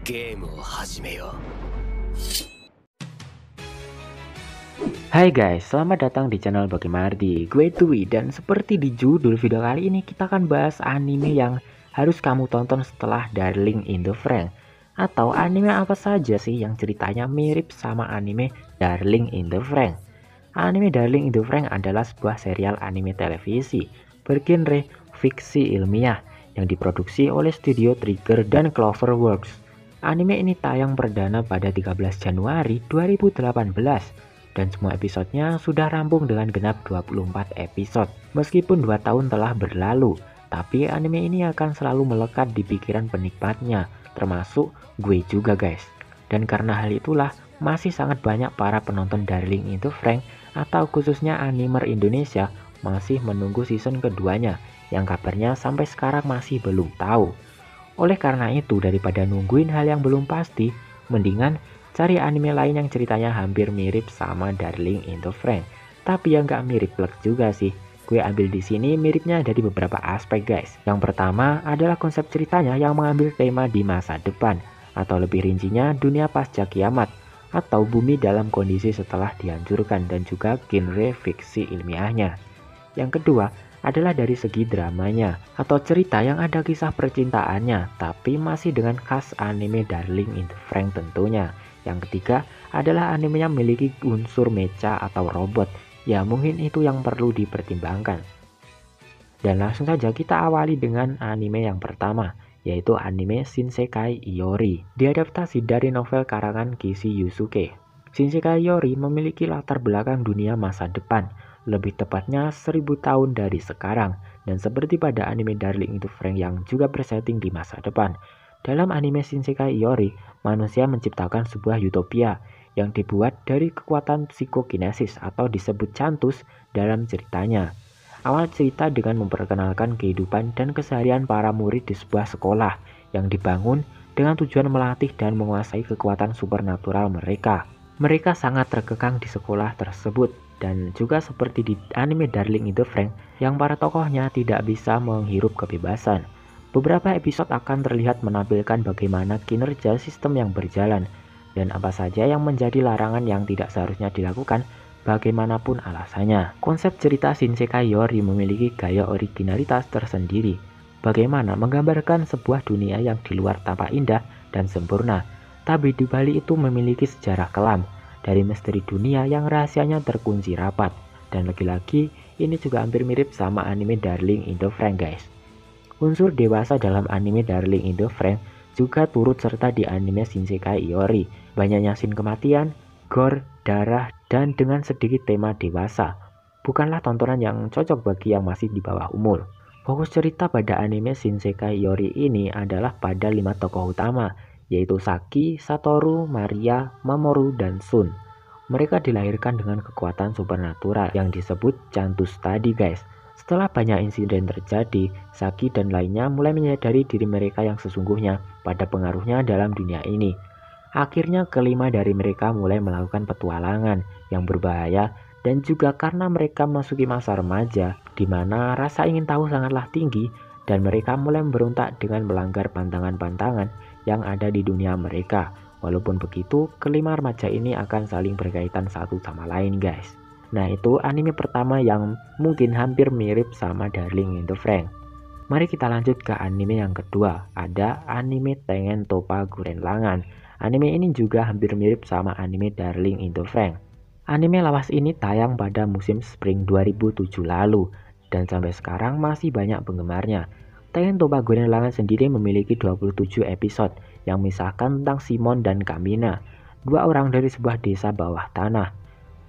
ゲームを始めよう。 Hai guys, selamat datang di channel Bagimardi. Gue Dwi, dan seperti di judul video kali ini kita akan bahas anime yang harus kamu tonton setelah Darling in the Franxx. Atau anime apa saja sih yang ceritanya mirip sama anime Darling in the Franxx. Anime Darling in the Franxx adalah sebuah serial anime televisi bergenre fiksi ilmiah yang diproduksi oleh studio Trigger dan Cloverworks. Anime ini tayang perdana pada 13 Januari 2018. Dan semua episodenya sudah rampung dengan genap 24 episode. Meskipun 2 tahun telah berlalu, tapi anime ini akan selalu melekat di pikiran penikmatnya, termasuk gue juga guys. Dan karena hal itulah, masih sangat banyak para penonton Darling in the Franxx atau khususnya animer Indonesia masih menunggu season keduanya, yang kabarnya sampai sekarang masih belum tahu. Oleh karena itu, daripada nungguin hal yang belum pasti, mendingan cari anime lain yang ceritanya hampir mirip sama Darling in the Franxx, tapi yang gak mirip plek juga sih. Gue ambil di sini miripnya dari beberapa aspek guys. Yang pertama adalah konsep ceritanya yang mengambil tema di masa depan, atau lebih rincinya dunia pasca kiamat, atau bumi dalam kondisi setelah dihancurkan, dan juga genre fiksi ilmiahnya. Yang kedua adalah dari segi dramanya, atau cerita yang ada kisah percintaannya, tapi masih dengan khas anime Darling in the Franxx tentunya. Yang ketiga adalah animenya memiliki unsur mecha atau robot, ya mungkin itu yang perlu dipertimbangkan. Dan langsung saja kita awali dengan anime yang pertama, yaitu anime Shinsekai Iori, diadaptasi dari novel karangan Kishi Yusuke. Shinsekai Iori memiliki latar belakang dunia masa depan, lebih tepatnya 1000 tahun dari sekarang, dan seperti pada anime Darling in the Franxx yang juga bersetting di masa depan. Dalam anime Shinsekai Iori, manusia menciptakan sebuah utopia yang dibuat dari kekuatan psikokinesis atau disebut cantus dalam ceritanya. Awal cerita dengan memperkenalkan kehidupan dan keseharian para murid di sebuah sekolah yang dibangun dengan tujuan melatih dan menguasai kekuatan supernatural mereka. Mereka sangat terkekang di sekolah tersebut, dan juga seperti di anime Darling in the Franxx yang para tokohnya tidak bisa menghirup kebebasan. Beberapa episode akan terlihat menampilkan bagaimana kinerja sistem yang berjalan dan apa saja yang menjadi larangan yang tidak seharusnya dilakukan bagaimanapun alasannya. Konsep cerita Shinsekai Iori memiliki gaya originalitas tersendiri, bagaimana menggambarkan sebuah dunia yang di luar tampak indah dan sempurna, tapi di balik itu memiliki sejarah kelam dari misteri dunia yang rahasianya terkunci rapat. Dan lagi-lagi ini juga hampir mirip sama anime Darling in the Franxx guys. Unsur dewasa dalam anime Darling in the Franxx juga turut serta di anime Shinsekai Iori. Banyaknya scene kematian, gore, darah, dan dengan sedikit tema dewasa. Bukanlah tontonan yang cocok bagi yang masih di bawah umur. Fokus cerita pada anime Shinsekai Iori ini adalah pada 5 tokoh utama, yaitu Saki, Satoru, Maria, Mamoru, dan Sun. Mereka dilahirkan dengan kekuatan supernatural yang disebut cantus tadi guys. Setelah banyak insiden terjadi, Saki dan lainnya mulai menyadari diri mereka yang sesungguhnya pada pengaruhnya dalam dunia ini. Akhirnya kelima dari mereka mulai melakukan petualangan yang berbahaya, dan juga karena mereka memasuki masa remaja di mana rasa ingin tahu sangatlah tinggi, dan mereka mulai memberontak dengan melanggar pantangan-pantangan yang ada di dunia mereka. Walaupun begitu, kelima remaja ini akan saling berkaitan satu sama lain guys. Nah, itu anime pertama yang mungkin hampir mirip sama Darling in the Franxx. Mari kita lanjut ke anime yang kedua, ada anime Tengen Toppa Gurren Lagann. Anime ini juga hampir mirip sama anime Darling in the Franxx. Anime lawas ini tayang pada musim spring 2007 lalu, dan sampai sekarang masih banyak penggemarnya. Tengen Toppa Gurren Lagann sendiri memiliki 27 episode yang misahkan tentang Simon dan Kamina, dua orang dari sebuah desa bawah tanah.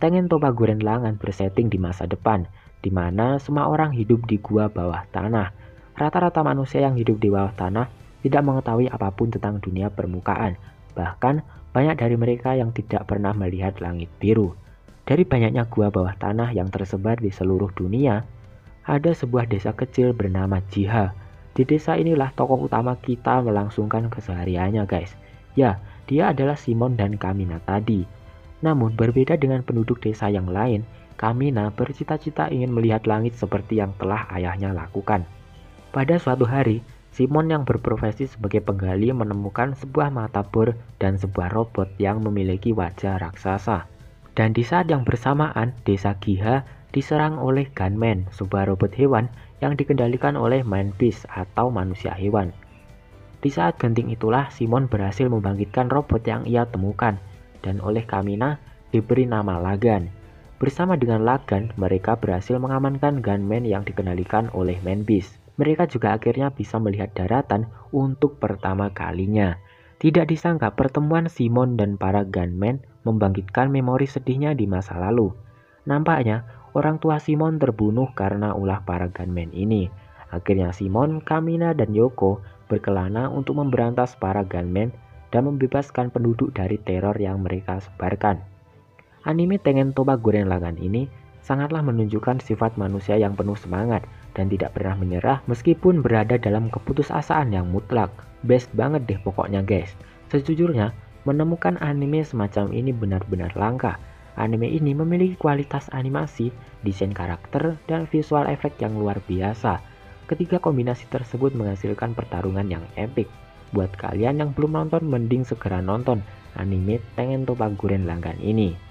Tengen Toppa Gurren Lagann bersetting di masa depan, di mana semua orang hidup di gua bawah tanah. Rata-rata manusia yang hidup di bawah tanah tidak mengetahui apapun tentang dunia permukaan. Bahkan banyak dari mereka yang tidak pernah melihat langit biru. Dari banyaknya gua bawah tanah yang tersebar di seluruh dunia, ada sebuah desa kecil bernama Jiha. Di desa inilah tokoh utama kita melangsungkan kesehariannya guys. Ya, dia adalah Simon dan Kamina tadi. Namun berbeda dengan penduduk desa yang lain, Kamina bercita-cita ingin melihat langit seperti yang telah ayahnya lakukan. Pada suatu hari, Simon yang berprofesi sebagai penggali menemukan sebuah mata bor dan sebuah robot yang memiliki wajah raksasa. Dan di saat yang bersamaan, desa Giha diserang oleh Gunman, sebuah robot hewan yang dikendalikan oleh Man Beast atau manusia hewan. Di saat genting itulah Simon berhasil membangkitkan robot yang ia temukan dan oleh Kamina diberi nama Lagan. Bersama dengan Lagan, mereka berhasil mengamankan Gunman yang dikendalikan oleh Man Beast. Mereka juga akhirnya bisa melihat daratan untuk pertama kalinya. Tidak disangka pertemuan Simon dan para gunmen membangkitkan memori sedihnya di masa lalu. Nampaknya orang tua Simon terbunuh karena ulah para gunmen ini. Akhirnya Simon, Kamina, dan Yoko berkelana untuk memberantas para gunmen dan membebaskan penduduk dari teror yang mereka sebarkan. Anime Tengen Toppa Gurren Lagann ini sangatlah menunjukkan sifat manusia yang penuh semangat dan tidak pernah menyerah meskipun berada dalam keputusasaan yang mutlak. Best banget deh pokoknya guys. Sejujurnya, menemukan anime semacam ini benar-benar langka. Anime ini memiliki kualitas animasi, desain karakter, dan visual efek yang luar biasa. Ketiga kombinasi tersebut menghasilkan pertarungan yang epic. Buat kalian yang belum nonton, mending segera nonton anime Tengen Toppa Gurren Lagann ini.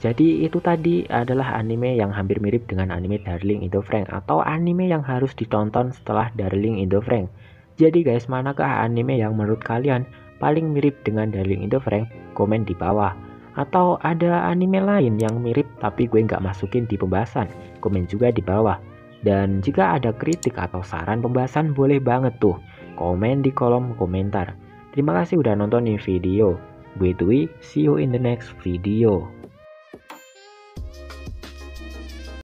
Jadi itu tadi adalah anime yang hampir mirip dengan anime Darling in the Franxx atau anime yang harus ditonton setelah Darling in the Franxx. Jadi guys, manakah anime yang menurut kalian paling mirip dengan Darling in the Franxx? Komen di bawah. Atau ada anime lain yang mirip tapi gue nggak masukin di pembahasan? Komen juga di bawah. Dan jika ada kritik atau saran pembahasan boleh banget tuh komen di kolom komentar. Terima kasih udah nonton ini video. Gue Dwi, see you in the next video.